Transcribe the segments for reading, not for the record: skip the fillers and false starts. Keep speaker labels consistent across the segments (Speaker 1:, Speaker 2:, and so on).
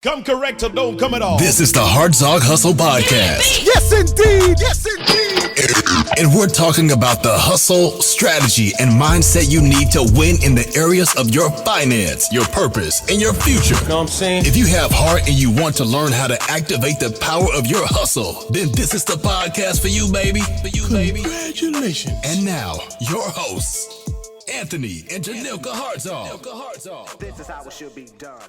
Speaker 1: Come correct or don't come at all.
Speaker 2: This is the Hartzog Hustle Podcast.
Speaker 1: Yes, indeed. Yes, indeed.
Speaker 2: And we're talking about the hustle, strategy, and mindset you need to win in the areas of your finance, your purpose, and your future.
Speaker 1: Know what I'm saying?
Speaker 2: If you have heart and you want to learn how to activate the power of your hustle, then this is the podcast for you, baby.
Speaker 1: Congratulations.
Speaker 2: And now, your hosts, Anthony and Janilka Hartzog.
Speaker 3: This is how it should be done.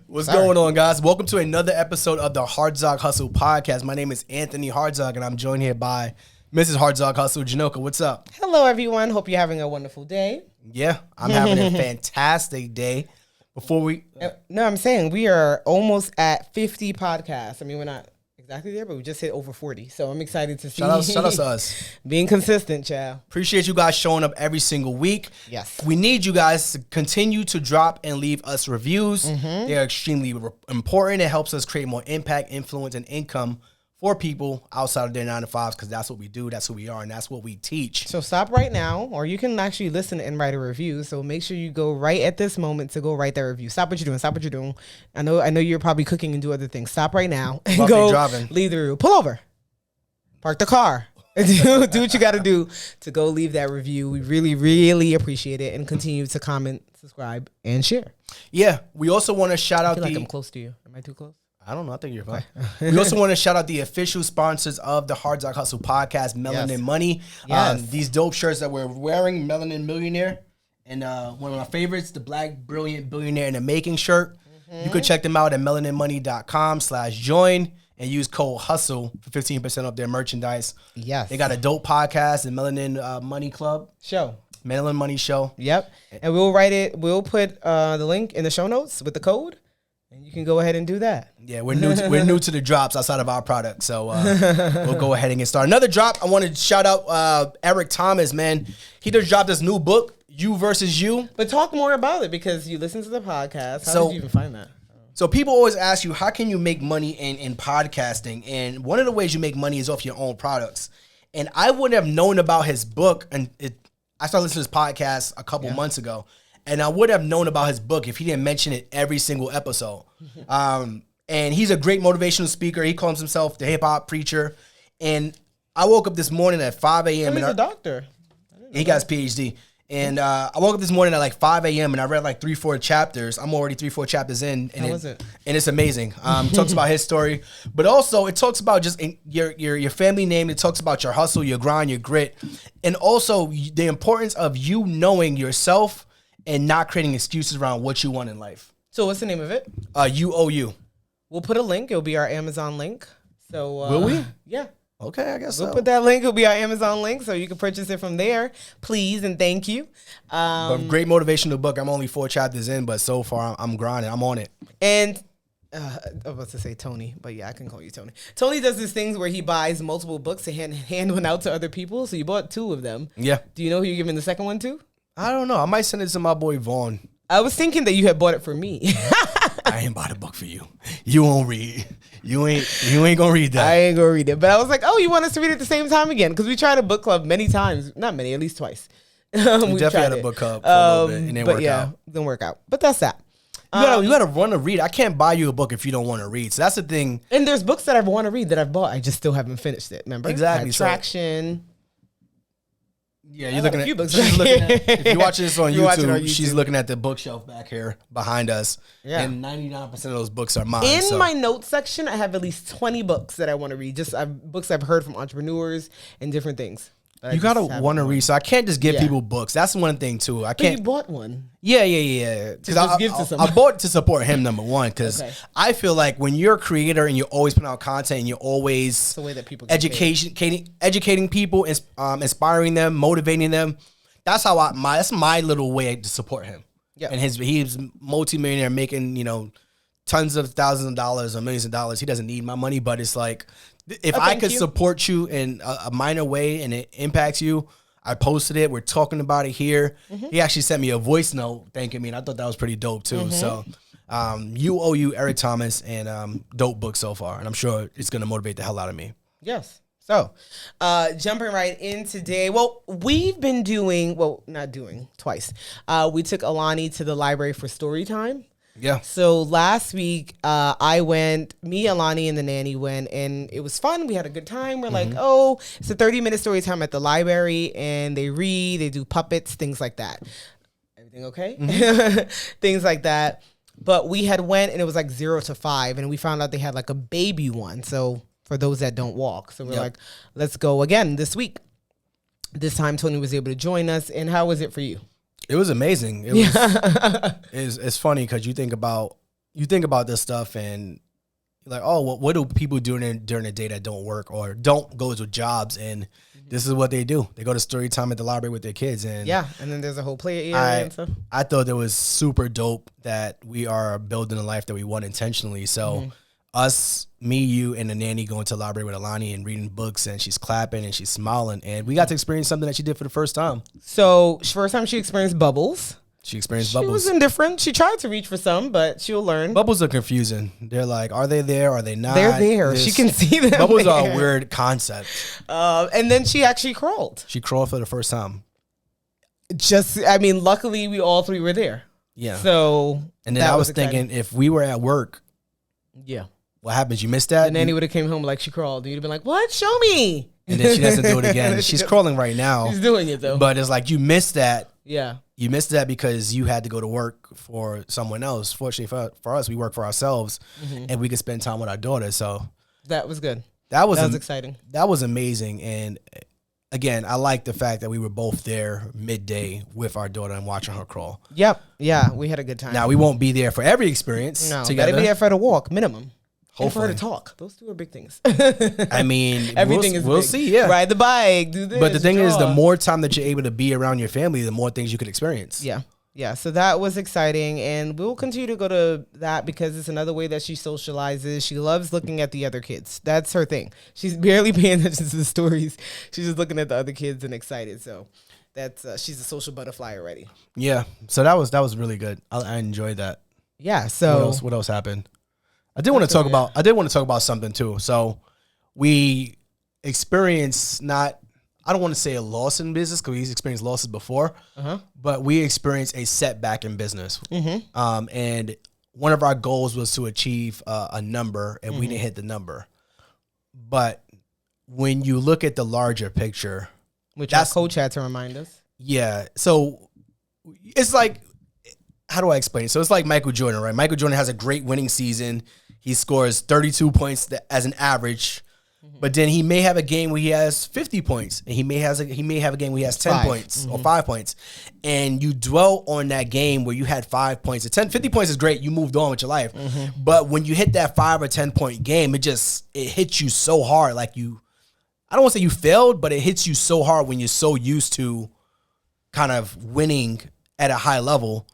Speaker 4: What's going on, guys? Welcome to another episode of the Hartzog Hustle Podcast. My name is Anthony Hartzog, and I'm joined here by Mrs. Hartzog Hustle. Janilka, what's up?
Speaker 5: Hello, everyone. Hope you're having a wonderful day.
Speaker 4: Yeah, I'm having a fantastic day. Before we...
Speaker 5: No, I'm saying we are almost at 50 podcasts. I mean, we're not exactly there, but we just hit over 40. So I'm excited to see.
Speaker 4: Shout out to us.
Speaker 5: Being consistent, child.
Speaker 4: Appreciate you guys showing up every single week.
Speaker 5: Yes.
Speaker 4: We need you guys to continue to drop and leave us reviews. They're extremely important. It helps us create more impact, influence, and income for people outside of their 9-to-5s, because that's what we do, that's who we are, and that's what we teach.
Speaker 5: So stop right now, or you can actually listen and write a review. So make sure you go right at this moment to go write that review. Stop what you're doing. Stop what you're doing. I know you're probably cooking and do other things. Stop right now and go leave the review. Pull over. Park the car. do what you got to do to go leave that review. We really, really appreciate it, and continue to comment, subscribe, and share.
Speaker 4: Yeah, we also want to shout out
Speaker 5: I feel like I'm close to you. Am I too close?
Speaker 4: I don't know. I think you're fine. We also want to shout out the official sponsors of the Hartzog Hustle Podcast, Melanin Money.
Speaker 5: Yes.
Speaker 4: These dope shirts that we're wearing, Melanin Millionaire. And one of my favorites, the Black Brilliant Billionaire in the Making shirt. You can check them out at melaninmoney.com/join and use code HUSTLE for 15% off their merchandise.
Speaker 5: Yes.
Speaker 4: They got a dope podcast, the Melanin Money Club.
Speaker 5: Show.
Speaker 4: Melanin Money Show.
Speaker 5: Yep. And we'll write it. We'll put the link in the show notes with the code. And you can go ahead and do that.
Speaker 4: Yeah, we're new to the drops outside of our product, so we'll go ahead and get started. Another drop, I want to shout out Eric Thomas, man. He just dropped this new book, You versus You.
Speaker 5: But talk more about it, because you listen to the podcast. How did you even find that?
Speaker 4: So people always ask you, how can you make money in podcasting? And one of the ways you make money is off your own products. And I wouldn't have known about his book, and I started listening to his podcast a couple months ago. And I would have known about his book if he didn't mention it every single episode. And he's a great motivational speaker. He calls himself the hip-hop preacher. And I woke up this morning at 5 a.m.
Speaker 5: He's a doctor.
Speaker 4: He got his PhD. And I woke up this morning at like 5 a.m. and I read like 3-4 chapters. I'm already 3-4 chapters in. And
Speaker 5: How was it?
Speaker 4: And it's amazing. It talks about his story. But also it talks about just your family name. It talks about your hustle, your grind, your grit. And also the importance of you knowing yourself and not creating excuses around what you want in life.
Speaker 5: So what's the name of it?
Speaker 4: You.
Speaker 5: We'll put a link. It'll be our Amazon link. So
Speaker 4: Will we?
Speaker 5: Yeah.
Speaker 4: Okay, I guess
Speaker 5: We'll
Speaker 4: so.
Speaker 5: put that link. It'll be our Amazon link, so you can purchase it from there. Please and thank you.
Speaker 4: But great motivational book. I'm only 4 chapters in, but so far I'm grinding. I'm on it.
Speaker 5: And I was about to say Tony, but yeah, I can call you Tony. Tony does these things where he buys multiple books to hand one out to other people. So you bought 2 of them.
Speaker 4: Yeah.
Speaker 5: Do you know who you're giving the second one to?
Speaker 4: I don't know. I might send it to my boy Vaughn.
Speaker 5: I was thinking that you had bought it for me.
Speaker 4: I ain't bought a book for you. You won't read. You ain't gonna read that.
Speaker 5: I ain't gonna read it. But I was like, oh, you want us to read it at the same time again? Because we tried a book club many times. Not many, at least twice.
Speaker 4: We definitely had a book club for a little bit and it didn't work out.
Speaker 5: Didn't work out. But that's that.
Speaker 4: You gotta want to read. I can't buy you a book if you don't want to read. So that's the thing.
Speaker 5: And there's books that I want to read that I've bought. I just still haven't finished it. Remember?
Speaker 4: Exactly.
Speaker 5: Traction.
Speaker 4: Yeah, you're looking at.
Speaker 5: books.
Speaker 4: She's looking at. If you're watching this on
Speaker 5: You're watching
Speaker 4: YouTube,
Speaker 5: on YouTube.
Speaker 4: she's looking at the bookshelf back here behind us.
Speaker 5: Yeah.
Speaker 4: And 99% of those books are mine.
Speaker 5: In my notes section, I have at least 20 books that I want to read. Just books I've heard from entrepreneurs and different things.
Speaker 4: You gotta want to read. So I can't just give people books. That's one thing too. I
Speaker 5: But you
Speaker 4: can't.
Speaker 5: bought one.
Speaker 4: Yeah. Because
Speaker 5: just give to
Speaker 4: I
Speaker 5: somebody.
Speaker 4: bought to support him, number one. Because
Speaker 5: Okay.
Speaker 4: I feel like when you're a creator and you're always putting out content and you're always
Speaker 5: the way that people get
Speaker 4: educating people, inspiring them, motivating them. That's how that's my little way to support him.
Speaker 5: Yeah.
Speaker 4: And he's multimillionaire, making tons of thousands of dollars or millions of dollars. He doesn't need my money, but it's like if I could support you in a minor way and it impacts you. I posted it. We're talking about it here. He actually sent me a voice note thanking me, and I thought that was pretty dope too. So, you Eric Thomas, and dope book so far, and I'm sure it's gonna motivate the hell out of me.
Speaker 5: Yes. So, jumping right in today. Well, we've been doing, twice. We took Alani to the library for story time.
Speaker 4: Yeah.
Speaker 5: So last week, I went, me, Alani, and the nanny went, and it was fun. We had a good time. We're like, oh, it's a 30-minute story time at the library, and they read, they do puppets, things like that. Everything okay? Things like that. But we had went, and it was like 0 to 5, and we found out they had like a baby one. So for those that don't walk. So we're like, let's go again this week. This time Tony was able to join us. And how was it for you?
Speaker 4: It was amazing. It was. It's funny because you think about this stuff and you're like, oh, what do people do during the day that don't work or don't go to jobs? And this is what they do. They go to story time at the library with their kids. And
Speaker 5: and then there's a whole play area and stuff.
Speaker 4: I thought it was super dope that we are building a life that we want intentionally. So us, me, you, and the nanny going to the library with Alani and reading books, and she's clapping and she's smiling, and we got to experience something that she did for the first time.
Speaker 5: So first time she experienced bubbles. She was indifferent. She tried to reach for some, but she'll learn.
Speaker 4: Bubbles are confusing. They're like, are they there? Are they not?
Speaker 5: They're there. She can see them.
Speaker 4: Bubbles are a weird concept.
Speaker 5: And then she actually crawled.
Speaker 4: She crawled for the first time.
Speaker 5: Luckily we all three were there.
Speaker 4: Yeah.
Speaker 5: So
Speaker 4: and then I was thinking, if we were at work, what happens? You missed that?
Speaker 5: The nanny would have came home like she crawled. And you'd have been like, what? Show me.
Speaker 4: And then she doesn't do it again. She's crawling right now.
Speaker 5: She's doing it though.
Speaker 4: But it's like you missed that.
Speaker 5: Yeah.
Speaker 4: You missed that because you had to go to work for someone else. Fortunately for us, we work for ourselves and we could spend time with our daughter. So
Speaker 5: that was good.
Speaker 4: That was
Speaker 5: exciting.
Speaker 4: That was amazing. And again, I like the fact that we were both there midday with our daughter and watching her crawl.
Speaker 5: Yep. Yeah. We had a good time.
Speaker 4: Now, we won't be there for every experience together.
Speaker 5: Gotta be there for the walk, minimum.
Speaker 4: Hopefully.
Speaker 5: And for her to talk. Those two are big things.
Speaker 4: Everything
Speaker 5: is
Speaker 4: we'll
Speaker 5: big.
Speaker 4: see, yeah.
Speaker 5: Ride the bike, do this.
Speaker 4: But the thing is, the more time that you're able to be around your family, the more things you could experience.
Speaker 5: Yeah. Yeah. So that was exciting. And we'll continue to go to that because it's another way that she socializes. She loves looking at the other kids. That's her thing. She's barely paying attention to the stories. She's just looking at the other kids and excited. So that's she's a social butterfly already.
Speaker 4: Yeah. So that was really good. I enjoyed that.
Speaker 5: Yeah. So
Speaker 4: what else happened? I did want to talk about something too. So we experienced I don't want to say a loss in business because we've experienced losses before, but we experienced a setback in business. And one of our goals was to achieve a number, and we didn't hit the number. But when you look at the larger picture,
Speaker 5: which our coach had to remind us.
Speaker 4: Yeah. So it's like, how do I explain it? So it's like Michael Jordan, right? Michael Jordan has a great winning season. He scores 32 points as an average, but then he may have a game where he has 50 points, and he may have a game where he has 10 points or 5 points, and you dwell on that game where you had 5 points. 50 points is great. You moved on with your life, but when you hit that 5 or 10 point game, it hits you so hard. Like I don't want to say you failed, but it hits you so hard when you're so used to kind of winning at a high level.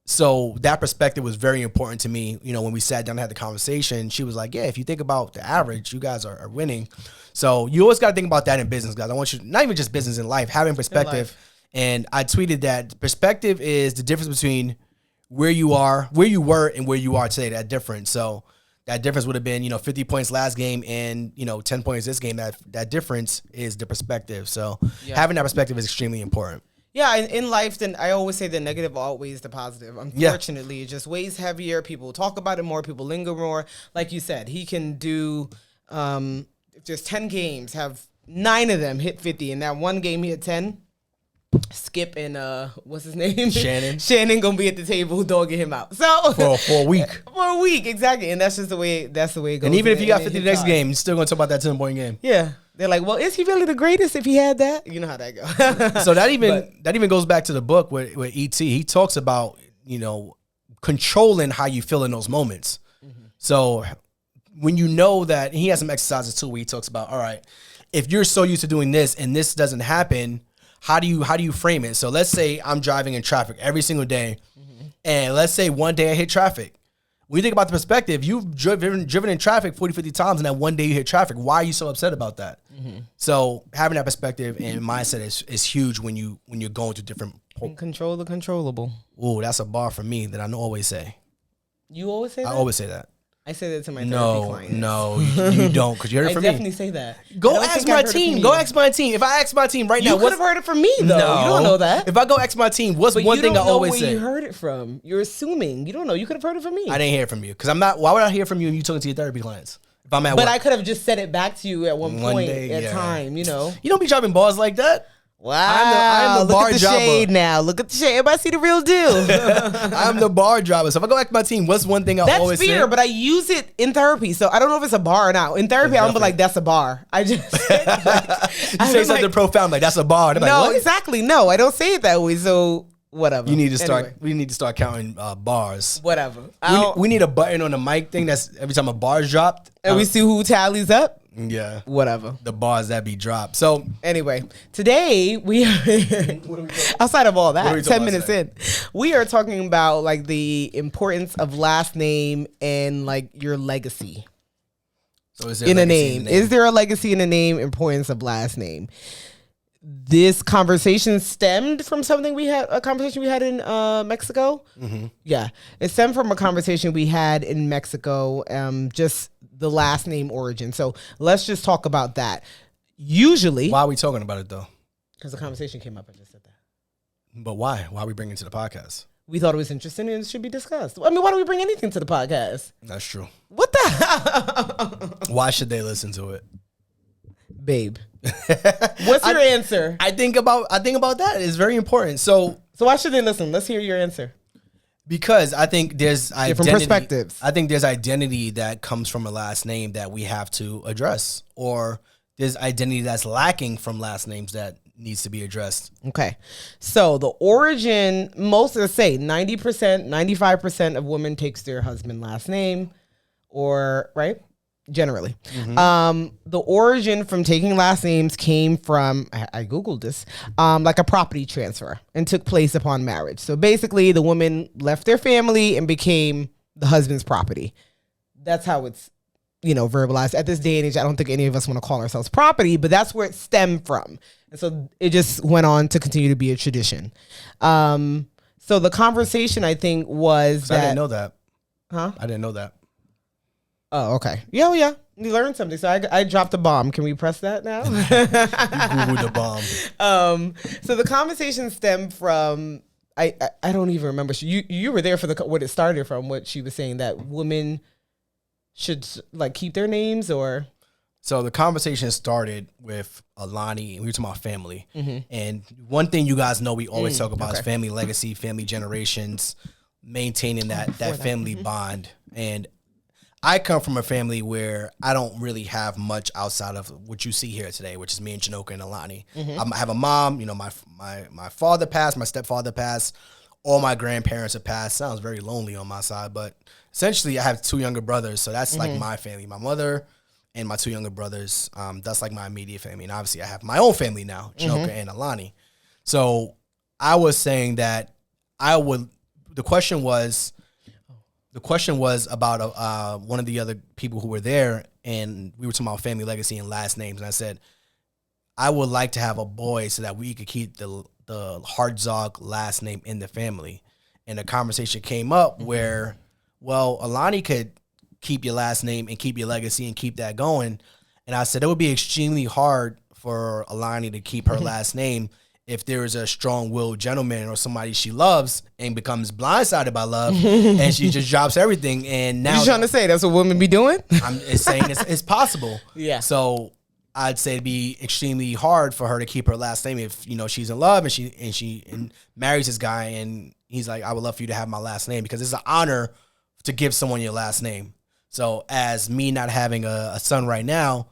Speaker 4: So that perspective was very important to me. You know, when we sat down and had the conversation, she was like, yeah, if you think about the average, you guys are winning. So you always got to think about that in business, guys. I want you, not even just business, in life, having perspective. And I tweeted that perspective is the difference between where you were and where you are today, that difference. So that difference would have been, 50 points last game and, 10 points this game. That difference is the perspective. So having that perspective is extremely important.
Speaker 5: Yeah, in life, then I always say the negative outweighs the positive. Unfortunately, it just weighs heavier. People talk about it more. People linger more. Like you said, he can do, if there's 10 games, have 9 of them hit 50. And that one game he hit 10, Skip and, what's his name? Shannon going to be at the table dogging him out. So
Speaker 4: For a week.
Speaker 5: For a week, exactly. And that's just the way it goes.
Speaker 4: And even if you got 50 the next game, you're still going to talk about that 10-point game.
Speaker 5: Yeah. They're like, well, is he really the greatest if he had that? You know how that goes.
Speaker 4: So that even goes back to the book with E.T. He talks about, controlling how you feel in those moments. So when you know that, he has some exercises too where he talks about, all right, if you're so used to doing this and this doesn't happen, how do you frame it? So let's say I'm driving in traffic every single day, and let's say one day I hit traffic. When you think about the perspective, you've driven in traffic 40, 50 times, and that one day you hit traffic. Why are you so upset about that? So having that perspective and mindset is huge when you're going to different.
Speaker 5: Control the controllable.
Speaker 4: Ooh, that's a bar for me that I always say.
Speaker 5: You always say that?
Speaker 4: I always say that.
Speaker 5: I say that to my therapy clients.
Speaker 4: No, you don't, because you heard it from me.
Speaker 5: I definitely say that.
Speaker 4: Go ask my team. Go ask my team. If I ask my team right now,
Speaker 5: you could have heard it from me though. No, you don't know that.
Speaker 4: If I go ask my team, what's one thing I always say?
Speaker 5: You heard it from. You're assuming. You don't know. You could have heard it from me.
Speaker 4: I didn't hear it from you because I'm not. Why would I hear from you if you talking to your therapy clients? If I'm at work.
Speaker 5: I could have just said it back to you at one point at time. You know.
Speaker 4: You don't be dropping bars like that.
Speaker 5: Wow,
Speaker 4: I'm the bar
Speaker 5: look at the
Speaker 4: dropper.
Speaker 5: shade now. Look at the shade. Everybody see the real deal.
Speaker 4: I'm the bar dropper. So if I go back to my team, what's one thing I always say?
Speaker 5: That's fair, but I use it in therapy. So I don't know if it's a bar or not. In therapy, I'm like, that's a bar. I just
Speaker 4: you say something profound like that's a bar.
Speaker 5: No, like, exactly. No, I don't say it that way. So whatever.
Speaker 4: You need to start. Anyway. We need to start counting bars.
Speaker 5: Whatever.
Speaker 4: We need a button on the mic thing that's every time a bar's dropped,
Speaker 5: and we see who tallies up.
Speaker 4: Yeah.
Speaker 5: Whatever.
Speaker 4: The bars that be dropped. So
Speaker 5: anyway, today we are outside of all that, 10 minutes in, we are talking about like the importance of last name and like your legacy.
Speaker 4: So is there
Speaker 5: in a name? Is there a legacy in a name? Importance of last name. This conversation stemmed from a conversation we had in Mexico. Mm-hmm. Yeah. It stemmed from a conversation we had in Mexico, just the last name origin. So let's just talk about that. Usually.
Speaker 4: Why are we talking about it though?
Speaker 5: Because the conversation came up. I just said that.
Speaker 4: But why? Why are we bringing it to the podcast?
Speaker 5: We thought it was interesting and it should be discussed. I mean, why do we bring anything to the podcast?
Speaker 4: That's true.
Speaker 5: What the hell?
Speaker 4: Why should they listen to it?
Speaker 5: Babe. What's your answer?
Speaker 4: I think about that. It's very important. So
Speaker 5: why should they listen? Let's hear your answer.
Speaker 4: Because I think there's
Speaker 5: different perspectives.
Speaker 4: I think there's identity that comes from a last name that we have to address, or there's identity that's lacking from last names that needs to be addressed.
Speaker 5: Okay. So the origin, most of us say 90%, 95% of women takes their husband last name, or right? Generally. Mm-hmm. The origin from taking last names came from, I Googled this, like a property transfer and took place upon marriage. So basically the woman left their family and became the husband's property. That's how it's, verbalized. At this day and age, I don't think any of us want to call ourselves property, but that's where it stemmed from. And so it just went on to continue to be a tradition. So the conversation, I think, was that...
Speaker 4: I didn't know that.
Speaker 5: Huh?
Speaker 4: I didn't know that.
Speaker 5: Oh, okay. Yeah. You learned something. So I dropped a bomb. Can we press that now?
Speaker 4: You Googled the bomb.
Speaker 5: So the conversation stemmed from, I don't even remember. You were there for what it started from, what she was saying, that women should like keep their names, or...
Speaker 4: So the conversation started with Alani, and we were talking about family. Mm-hmm. And one thing you guys know we always talk about is family legacy, family generations, maintaining that family bond. And I come from a family where I don't really have much outside of what you see here today, which is me and Chinoka and Alani. Mm-hmm. I have a mom, my father passed, my stepfather passed, all my grandparents have passed. Sounds very lonely on my side, but essentially I have two younger brothers, so that's like my family. My mother and my two younger brothers, that's like my immediate family. And obviously I have my own family now, Chinoka and Alani. So I was saying that the question was about one of the other people who were there, and we were talking about family legacy and last names. And I said, I would like to have a boy so that we could keep the Hartzog last name in the family. And the conversation came up where, well, Alani could keep your last name and keep your legacy and keep that going. And I said, it would be extremely hard for Alani to keep her last name if there is a strong-willed gentleman or somebody she loves and becomes blindsided by love and she just drops everything. And now
Speaker 5: you trying to say that's what women be doing?
Speaker 4: I'm saying it's possible.
Speaker 5: Yeah.
Speaker 4: So I'd say it'd be extremely hard for her to keep her last name if she's in love and she marries this guy and he's like, I would love for you to have my last name, because it's an honor to give someone your last name. So as me not having a son right now,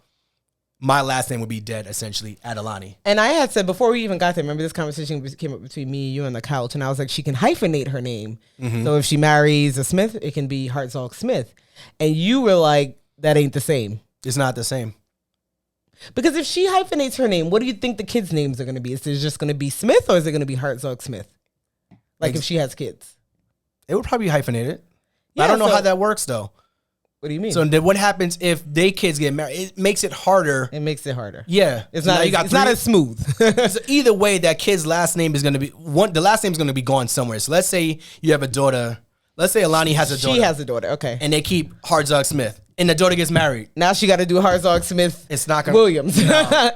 Speaker 4: my last name would be dead, essentially, at Alani.
Speaker 5: And I had said, before we even got there, remember this conversation came up between me and you on the couch, and I was like, she can hyphenate her name. Mm-hmm. So if she marries a Smith, it can be Hartzog Smith. And you were like, that ain't the same.
Speaker 4: It's not the same.
Speaker 5: Because if she hyphenates her name, what do you think the kids' names are going to be? Is it just going to be Smith, or is it going to be Hartzog Smith? Like if she has kids.
Speaker 4: It would probably be hyphenated. Yeah, I don't know how that works, though.
Speaker 5: What do you mean?
Speaker 4: So then what happens if they kids get married? It makes it harder.
Speaker 5: It makes it harder.
Speaker 4: Yeah.
Speaker 5: It's not as smooth.
Speaker 4: So either way, that kid's last name is going to be the last name is going to be gone somewhere. So let's say you have a daughter let's say Alani has a daughter.
Speaker 5: She has a daughter. Okay.
Speaker 4: And they keep Hartzog Smith. And the daughter gets married.
Speaker 5: Now she got to do Hartzog Smith.
Speaker 4: It's not gonna
Speaker 5: Williams. It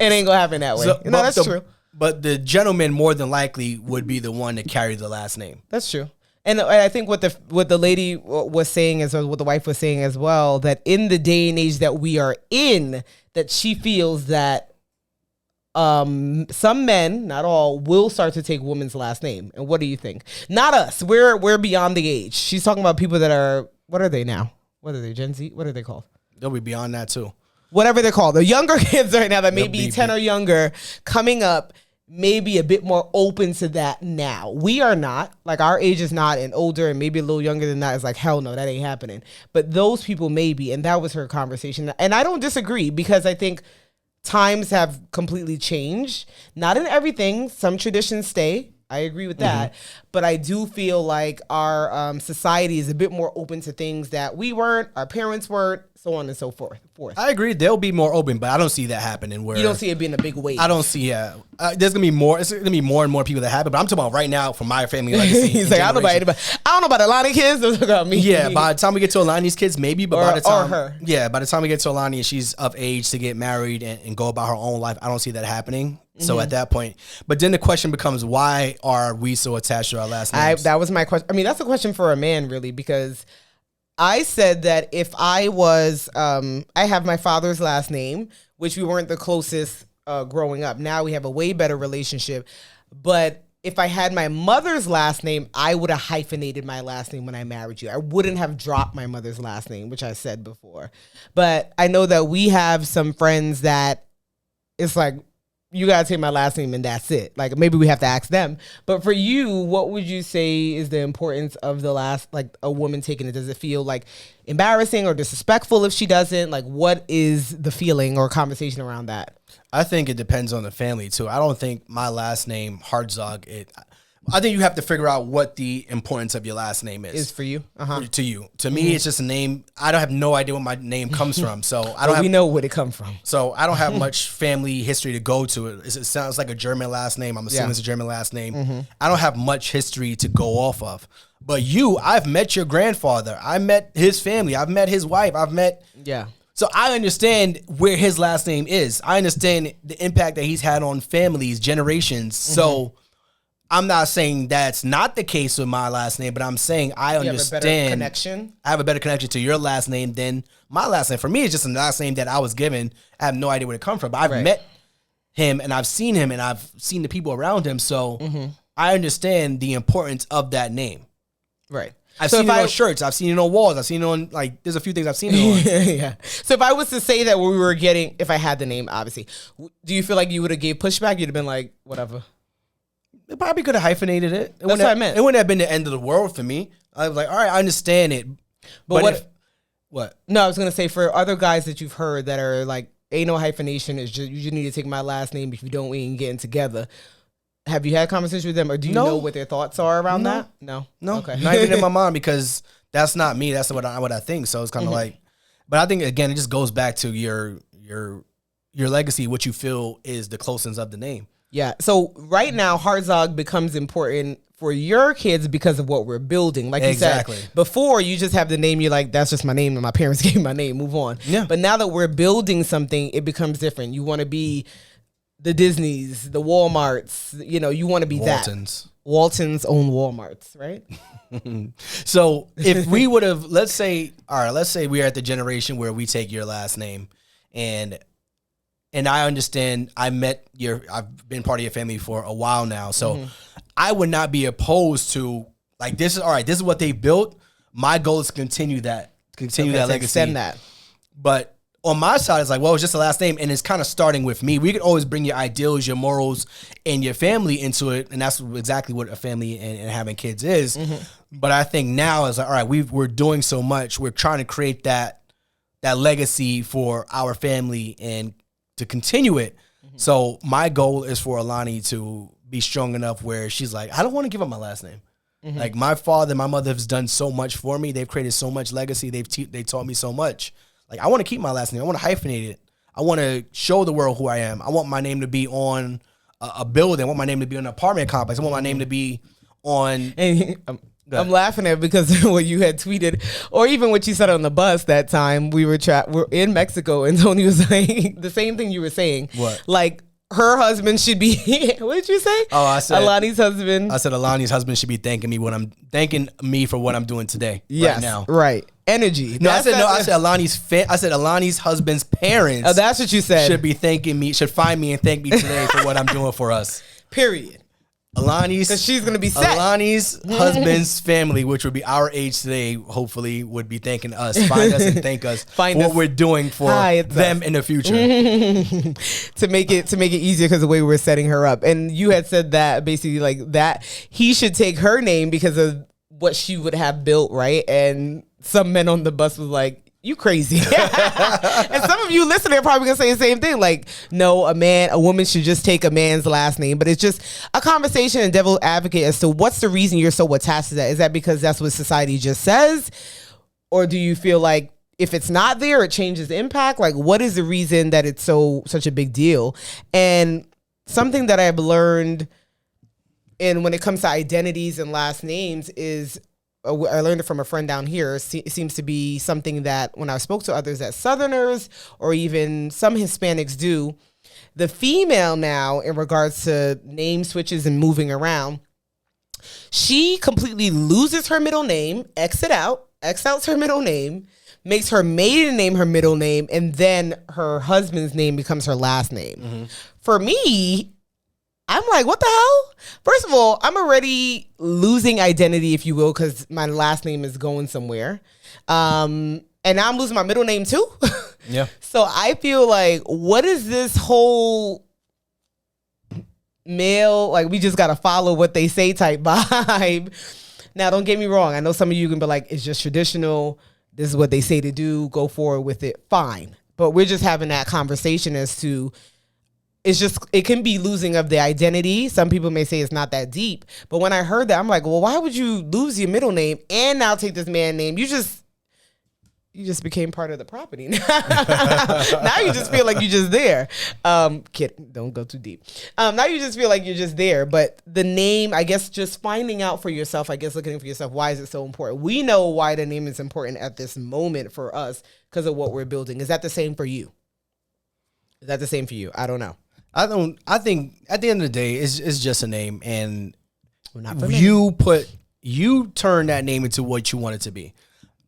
Speaker 5: ain't gonna happen that way.
Speaker 4: So,
Speaker 5: no, that's true.
Speaker 4: But the gentleman more than likely would be the one to carry the last name.
Speaker 5: That's true. And I think what the lady was saying is, or what the wife was saying as well, that in the day and age that we are in, that she feels that some men, not all, will start to take women's last name. And what do you think? Not us. We're beyond the age. She's talking about people that are, what are they now? What are they, Gen Z? What are they called?
Speaker 4: They'll be beyond that too.
Speaker 5: Whatever they're called. The younger kids right now that may be 10 or younger coming up, maybe a bit more open to that now. We are not. Like, our age is not, and older and maybe a little younger than that is like, hell no, that ain't happening. But those people may be, and that was her conversation. And I don't disagree, because I think times have completely changed. Not in everything. Some traditions stay. I agree with that. But I do feel like our society is a bit more open to things that we weren't, our parents weren't, so on and so forth.
Speaker 4: I agree. They'll be more open, but I don't see that happening. Where
Speaker 5: you don't see it being a big wave.
Speaker 4: I don't see. There's gonna be more. It's gonna be more and more people that have it. But I'm talking about right now from my family legacy.
Speaker 5: He's like, I don't know about anybody. I don't know about Alani kids. They're talking about me.
Speaker 4: Yeah. By the time we get to Alani's kids, maybe. But by the time,
Speaker 5: or her.
Speaker 4: Yeah. By the time we get to Alani and she's of age to get married and go about her own life, I don't see that happening. So at that point, but then the question becomes, why are we so attached to our last names?
Speaker 5: That was my question. I mean, that's a question for a man, really, because I said that if I was, I have my father's last name, which we weren't the closest growing up. Now we have a way better relationship. But if I had my mother's last name, I would have hyphenated my last name when I married you. I wouldn't have dropped my mother's last name, which I said before. But I know that we have some friends that it's like, you gotta take my last name and that's it. Like, maybe we have to ask them. But for you, what would you say is the importance of the last, like, a woman taking it? Does it feel like embarrassing or disrespectful if she doesn't? Like, what is the feeling or conversation around that?
Speaker 4: I think it depends on the family too. I don't think my last name Hartzog. I think you have to figure out what the importance of your last name is
Speaker 5: for you.
Speaker 4: To you. To me, it's just a name. I don't have no idea where my name comes from. So I don't.
Speaker 5: We know where it comes from.
Speaker 4: So I don't have much family history to go to. It sounds like a German last name. I'm assuming it's a German last name. I don't have much history to go off of. But I've met your grandfather. I met his family. I've met his wife. So I understand where his last name is. I understand the impact that he's had on families, generations. So I'm not saying that's not the case with my last name, but I'm saying I understand.
Speaker 5: You have a better connection?
Speaker 4: I have a better connection to your last name than my last name. For me, it's just a last name that I was given. I have no idea where it come from. But I've met him and I've seen him and I've seen the people around him. So I understand the importance of that name.
Speaker 5: Right.
Speaker 4: I've seen it on shirts. I've seen it on walls. I've seen it on, like, there's a few things I've seen it on.
Speaker 5: So if I was to say that we were getting, if I had the name, obviously, do you feel like you would have gave pushback? You'd have been like, whatever.
Speaker 4: It probably could have hyphenated it.
Speaker 5: That's what I meant.
Speaker 4: It wouldn't have been the end of the world for me. I was like, all right, I understand it. But what?
Speaker 5: No, I was going to say, for other guys that you've heard that are like, ain't no hyphenation, it's just, you just need to take my last name. If you don't, we ain't getting together. Have you had conversations with them, or do you know what their thoughts are around that? No.
Speaker 4: Okay. Not even in my mind, because that's not me. That's what I think. So it's kind of like, but I think, again, it just goes back to your legacy, what you feel is the closeness of the name.
Speaker 5: Yeah. So right now, Hartzog becomes important for your kids because of what we're building. Like you said, before, you just have the name, you're like, that's just my name and my parents gave me my name, move on.
Speaker 4: Yeah.
Speaker 5: But now that we're building something, it becomes different. You want to be the Disneys, the Walmarts, you want to be
Speaker 4: Waltons.
Speaker 5: Waltons own Walmarts, right?
Speaker 4: So if we would have, let's say we're at the generation where we take your last name, and I understand I've been part of your family for a while now. So I would not be opposed to, like, this is what they built. My goal is to continue that legacy.
Speaker 5: Extend that.
Speaker 4: But on my side, it's like, well, it's just the last name, and it's kind of starting with me. We could always bring your ideals, your morals, and your family into it, and that's exactly what a family and having kids is. But I think now it's like, all right, we're doing so much. We're trying to create that legacy for our family and to continue it. So my goal is for Alani to be strong enough where she's like, I don't want to give up my last name. Like, my father and my mother have done so much for me. They've created so much legacy. They taught me so much. Like, I want to keep my last name. I want to hyphenate it. I want to show the world who I am. I want my name to be on a building. I want my name to be on an apartment complex. I want my name to be on...
Speaker 5: I'm laughing at because of what you had tweeted, or even what you said on the bus that time. We're in Mexico, and Tony was saying the same thing you were saying.
Speaker 4: What?
Speaker 5: Like, her husband should be. What did you say?
Speaker 4: Oh, I said
Speaker 5: Alani's husband.
Speaker 4: I said Alani's husband should be thanking me for what I'm doing today.
Speaker 5: Yes,
Speaker 4: right now.
Speaker 5: Right. Energy.
Speaker 4: No, I said Alani's husband's parents.
Speaker 5: Oh, that's what you said.
Speaker 4: Should be thanking me. Should find me and thank me today for what I'm doing for us.
Speaker 5: Period.
Speaker 4: Alani's,
Speaker 5: because she's gonna be set.
Speaker 4: Alani's husband's family, which would be our age today, hopefully would be thanking us. Find us and thank us for what we're doing for them in the future.
Speaker 5: to make it easier because the way we're setting her up. And you had said that basically like that he should take her name because of what she would have built, right? And some men on the bus was like, you crazy. And some of you listening are probably gonna say the same thing. Like, no, a woman should just take a man's last name. But it's just a conversation and devil's advocate as to what's the reason you're so attached to that. Is that because that's what society just says? Or do you feel like if it's not there, it changes the impact? Like, what is the reason that it's such a big deal? And something that I've learned when it comes to identities and last names is, I learned it from a friend down here. It seems to be something that when I spoke to others that Southerners or even some Hispanics do, the female now in regards to name switches and moving around, she completely loses her middle name, X outs her middle name, makes her maiden name her middle name, and then her husband's name becomes her last name. Mm-hmm. For me, I'm like, what the hell? First of all, I'm already losing identity, if you will, because my last name is going somewhere. And now I'm losing my middle name too.
Speaker 4: Yeah.
Speaker 5: So I feel like, what is this whole male, like we just got to follow what they say type vibe? Now, don't get me wrong. I know some of you can be like, it's just traditional. This is what they say to do. Go forward with it. Fine. But we're just having that conversation as to, it can be losing of the identity. Some people may say it's not that deep. But when I heard that, I'm like, well, why would you lose your middle name and now take this man's name? You just became part of the property. Now you just feel like you're just there. Kid, don't go too deep. Now you just feel like you're just there. But the name, I guess, just finding out for yourself, looking for yourself, why is it so important? We know why the name is important at this moment for us because of what we're building. Is that the same for you? Is that the same for you? I don't know.
Speaker 4: I think at the end of the day, it's just a name, and you turn that name into what you want it to be.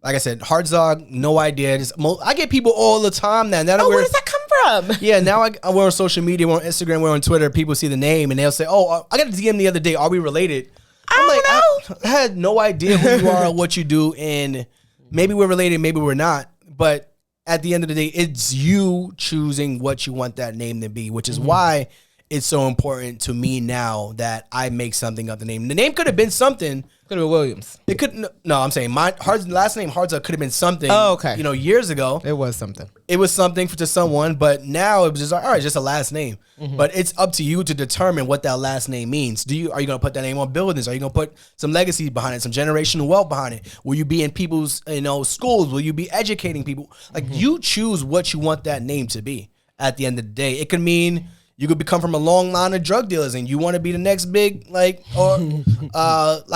Speaker 4: Like I said, Hartzog, no idea. I get people all the time now.
Speaker 5: Where does that come from?
Speaker 4: Yeah, now we're on social media, we're on Instagram, we're on Twitter. People see the name and they'll say, "Oh, I got a DM the other day. Are we related?" I had no idea who you are or what you do, and maybe we're related, maybe we're not, but at the end of the day, it's you choosing what you want that name to be, which is why it's so important to me now that I make something of the name. The name could have been something.
Speaker 5: Could have been Williams.
Speaker 4: It could no. I'm saying my last name Hartzog could have been something.
Speaker 5: Oh, okay.
Speaker 4: Years ago,
Speaker 5: it was something.
Speaker 4: It was something to someone, but now it was just like, all right, just a last name. Mm-hmm. But it's up to you to determine what that last name means. Are you gonna put that name on buildings? Are you gonna put some legacy behind it, some generational wealth behind it? Will you be in people's schools? Will you be educating people? Like you choose what you want that name to be. At the end of the day, it could mean you could become from a long line of drug dealers and you want to be the next big, like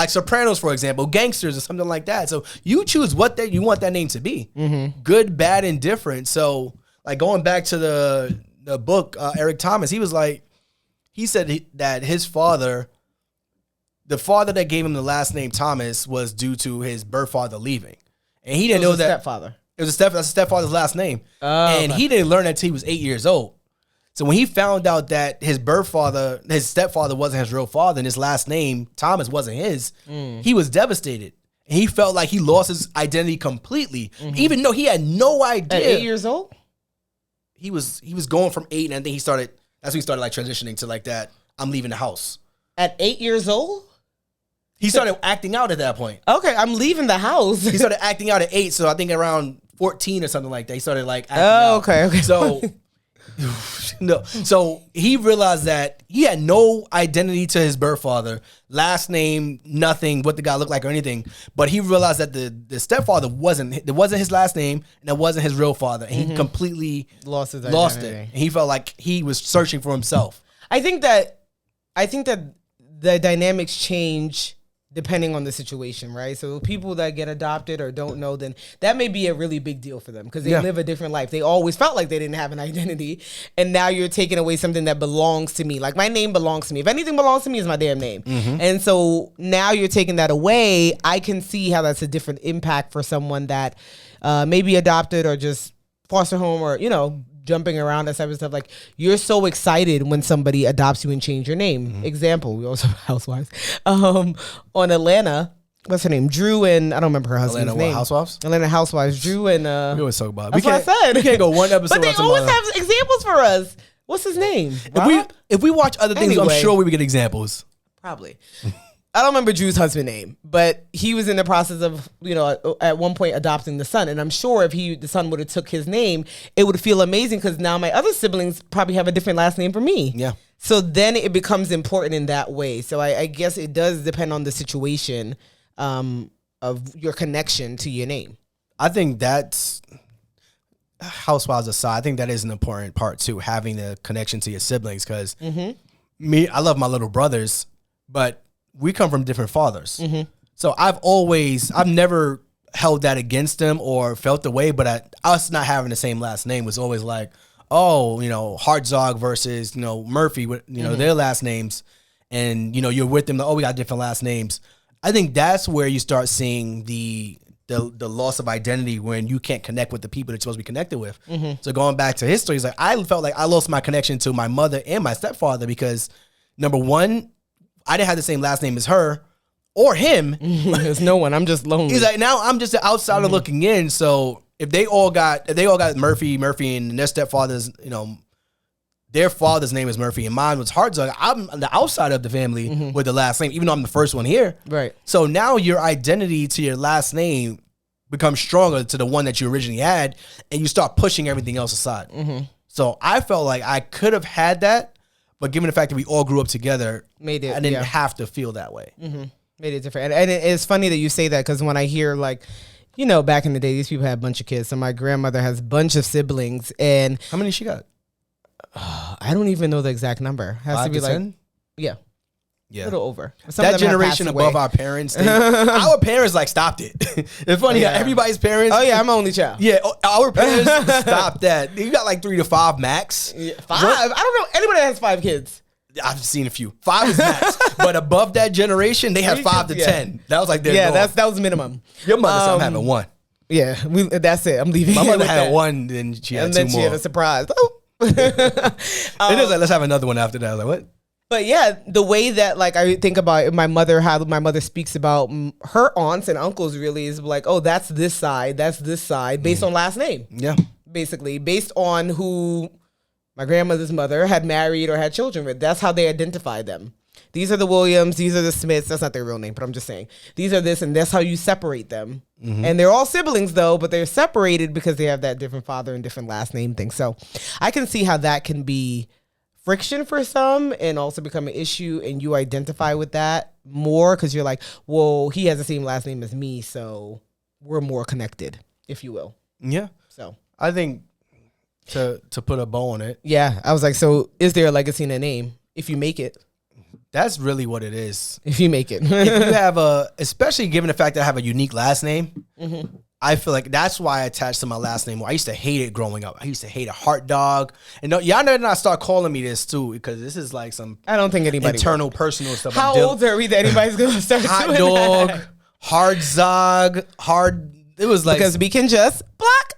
Speaker 4: Sopranos, for example, gangsters or something like that. So you choose what you want that name to be. Mm-hmm. Good, bad, and different. So like going back to the book, Eric Thomas, he said that his father, the father that gave him the last name Thomas was due to his birth father leaving. And he didn't know that.
Speaker 5: Stepfather.
Speaker 4: That's his stepfather's last name. And he didn't learn that until he was 8 years old. So when he found out that his stepfather wasn't his real father and his last name, Thomas, wasn't his, he was devastated. And he felt like he lost his identity completely, even though he had no idea.
Speaker 5: At 8 years old?
Speaker 4: He was going from 8, and I think that's when he started like transitioning to like that, I'm leaving the house.
Speaker 5: At 8 years old?
Speaker 4: He started acting out at that point.
Speaker 5: Okay, I'm leaving the house.
Speaker 4: He started acting out at 8, so I think around 14 or something like that. He started like acting out.
Speaker 5: Okay.
Speaker 4: So... No, so he realized that he had no identity to his birth father, last name, nothing, what the guy looked like or anything. But he realized that the stepfather wasn't his last name, and that wasn't his real father, and he completely lost it. And he felt like he was searching for himself.
Speaker 5: I think that the dynamics change depending on the situation, right? So people that get adopted or don't know, then that may be a really big deal for them because they live a different life. They always felt like they didn't have an identity, and now you're taking away something that belongs to me. Like my name belongs to me. If anything belongs to me, it's my damn name. And so now you're taking that away. I can see how that's a different impact for someone that may be adopted or just foster home or, jumping around, that type of stuff. Like, you're so excited when somebody adopts you and change your name. Example, we also have housewives. On Atlanta, what's her name? Drew and I don't remember her husband's name.
Speaker 4: Housewives?
Speaker 5: Atlanta Housewives. Drew and
Speaker 4: we always talk about it.
Speaker 5: That's what I said.
Speaker 4: We can't go one episode.
Speaker 5: But they always have examples for us. What's his name?
Speaker 4: If we watch other things, I'm sure we would get examples.
Speaker 5: Probably. I don't remember Drew's husband's name, but he was in the process of, at one point adopting the son. And I'm sure if the son would have took his name, it would feel amazing because now my other siblings probably have a different last name from me.
Speaker 4: Yeah.
Speaker 5: So then it becomes important in that way. So I guess it does depend on the situation of your connection to your name.
Speaker 4: I think that's, housewives aside, I think that is an important part too, having the connection to your siblings. Because I love my little brothers, but we come from different fathers. So I've never held that against them or felt the way, but us not having the same last name was always like, Hartzog versus, Murphy, with, their last names. And, you're with them, we got different last names. I think that's where you start seeing the loss of identity when you can't connect with the people that you're supposed to be connected with. So going back to history, it's like, I felt like I lost my connection to my mother and my stepfather because, number one, I didn't have the same last name as her or him.
Speaker 5: There's no one. I'm just lonely.
Speaker 4: He's like, now I'm just an outsider looking in. So if they all got Murphy, and their stepfathers, their father's name is Murphy and mine was Hartzog, I'm the outsider of the family with the last name, even though I'm the first one here.
Speaker 5: Right.
Speaker 4: So now your identity to your last name becomes stronger to the one that you originally had, and you start pushing everything else aside. So I felt like I could have had that, but given the fact that we all grew up together, I didn't have to feel that way.
Speaker 5: Made it different. And it's funny that you say that because when I hear back in the day, these people had a bunch of kids. So my grandmother has a bunch of siblings. And
Speaker 4: how many she got?
Speaker 5: I don't even know the exact number. Has
Speaker 4: 5
Speaker 5: to be
Speaker 4: to 10?
Speaker 5: Yeah.
Speaker 4: Yeah.
Speaker 5: A little over.
Speaker 4: That generation above our parents, our parents stopped it. It's funny how everybody's parents.
Speaker 5: Oh yeah, I'm an only child.
Speaker 4: Yeah, our parents stopped that. You got 3 to 5 max.
Speaker 5: Yeah, 5? I don't know anybody that has 5 kids.
Speaker 4: I've seen a few. 5 is max. But above that generation, they had 5 to 10. That was their goal.
Speaker 5: That was minimum.
Speaker 4: Your mother said I'm having 1.
Speaker 5: Yeah, that's it. I'm leaving.
Speaker 4: My mother had 1, then she had 2 more.
Speaker 5: And then she had a surprise.
Speaker 4: It is let's have another one after that. I was like, what?
Speaker 5: But yeah, the way that I think about my mother, how my mother speaks about her aunts and uncles really is that's this side, based on last name.
Speaker 4: Yeah.
Speaker 5: Basically, based on who my grandmother's mother had married or had children with. That's how they identify them. These are the Williams, these are the Smiths. That's not their real name, but I'm just saying. These are this, and that's how you separate them. And they're all siblings, though, but they're separated because they have that different father and different last name thing. So I can see how that can be friction for some and also become an issue, and you identify with that more because you're like, well, he has the same last name as me, so we're more connected, if you will.
Speaker 4: Yeah.
Speaker 5: So
Speaker 4: I think to put a bow on it.
Speaker 5: Yeah. I was like, so is there a legacy in a name if you make it?
Speaker 4: That's really what it is.
Speaker 5: If you make it.
Speaker 4: If you have especially given the fact that I have a unique last name, I feel like that's why I attached to my last name. I used to hate it growing up. I used to hate a Hartzog. And y'all know not start calling me this too, because this is some
Speaker 5: I don't think anybody
Speaker 4: internal personal stuff.
Speaker 5: How old are we that anybody's going to start
Speaker 4: hot
Speaker 5: doing
Speaker 4: dog,
Speaker 5: that?
Speaker 4: Hartzog, it was
Speaker 5: because we can just block.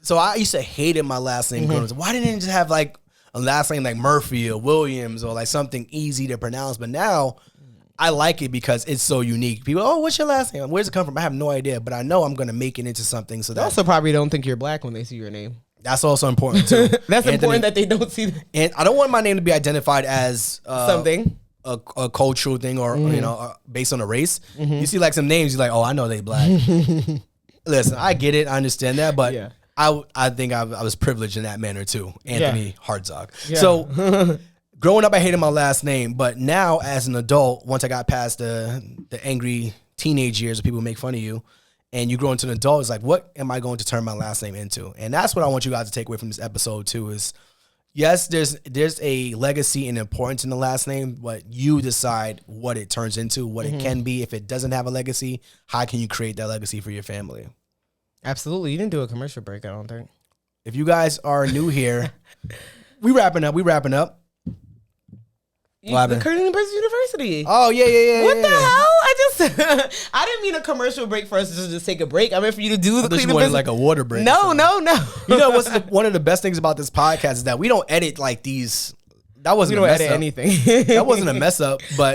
Speaker 4: So I used to hate it my last name growing up. Why didn't it just have a last name like Murphy or Williams or something easy to pronounce? But now I like it because it's so unique. People, what's your last name? Where's it come from? I have no idea, but I know I'm going to make it into something. So
Speaker 5: they also probably don't think you're black when they see your name.
Speaker 4: That's also important too.
Speaker 5: That's important that they don't see.
Speaker 4: And I don't want my name to be identified as
Speaker 5: something,
Speaker 4: a cultural thing or based on a race. You see some names, you're like, oh, I know they black. Listen, I get it, I understand that, but
Speaker 5: yeah.
Speaker 4: I think I was privileged in that manner too, Anthony Hartzog.
Speaker 5: Yeah.
Speaker 4: So growing up, I hated my last name, but now as an adult, once I got past the angry teenage years of people who make fun of you, and you grow into an adult, it's what am I going to turn my last name into? And that's what I want you guys to take away from this episode too is, yes, there's a legacy and importance in the last name, but you decide what it turns into, what it can be. If it doesn't have a legacy, how can you create that legacy for your family?
Speaker 5: Absolutely. You didn't do a commercial break, I don't think.
Speaker 4: If you guys are new here, we wrapping up.
Speaker 5: The Cleaning Business University.
Speaker 4: Oh, yeah.
Speaker 5: What the hell? I didn't mean a commercial break for us to just take a break. I meant for you to do the Cleaning Business.
Speaker 4: Like a water break.
Speaker 5: No.
Speaker 4: You know what's one of the best things about this podcast is that we don't edit like these. That wasn't a mess up.
Speaker 5: Anything.
Speaker 4: That wasn't a mess up, but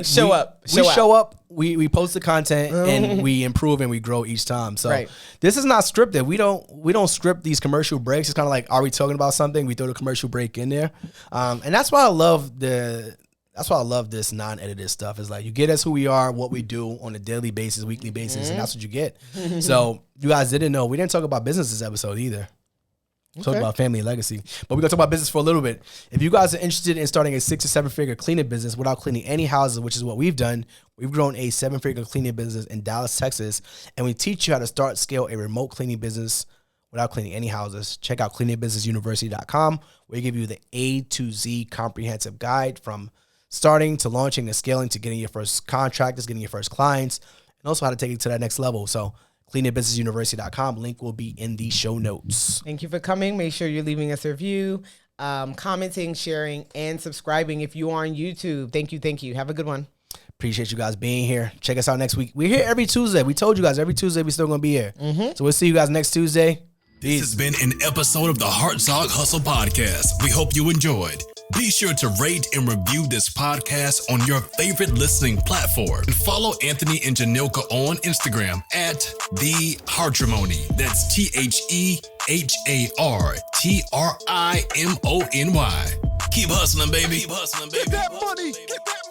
Speaker 4: we show up. We post the content and we improve and we grow each time. So This is not scripted. We don't script these commercial breaks. It's kind of like, are we talking about something? We throw the commercial break in there, and that's why I love this non-edited stuff. Is like you get us who we are, what we do on a daily basis, weekly basis, and that's what you get. So you guys didn't know we didn't talk about business this episode either. Talk about family and legacy, but we're gonna talk about business for a little bit. If you guys are interested in starting a 6 or 7 figure cleaning business without cleaning any houses, which is what we've done, we've grown a 7-figure cleaning business in Dallas, Texas, and we teach you how to start, scale a remote cleaning business without cleaning any houses. Check out cleaningbusinessuniversity.com, where we give you the A to Z comprehensive guide from starting to launching to scaling to getting your first contractors, getting your first clients, and also how to take it to that next level. So cleaningbusinessuniversity.com. Link will be in the show notes.
Speaker 5: Thank you for coming. Make sure you're leaving us a review, commenting, sharing, and subscribing if you are on YouTube. Thank you. Have a good one.
Speaker 4: Appreciate you guys being here. Check us out next week. We're here every Tuesday. We told you guys every Tuesday we're still going to be here. So we'll see you guys next Tuesday.
Speaker 2: This has been an episode of the Hartzog Hustle Podcast. We hope you enjoyed. Be sure to rate and review this podcast on your favorite listening platform. And follow Anthony and Janilka on Instagram at The Hartrimony. That's TheHartrimony. Keep hustling, baby.
Speaker 1: Get that money. Get that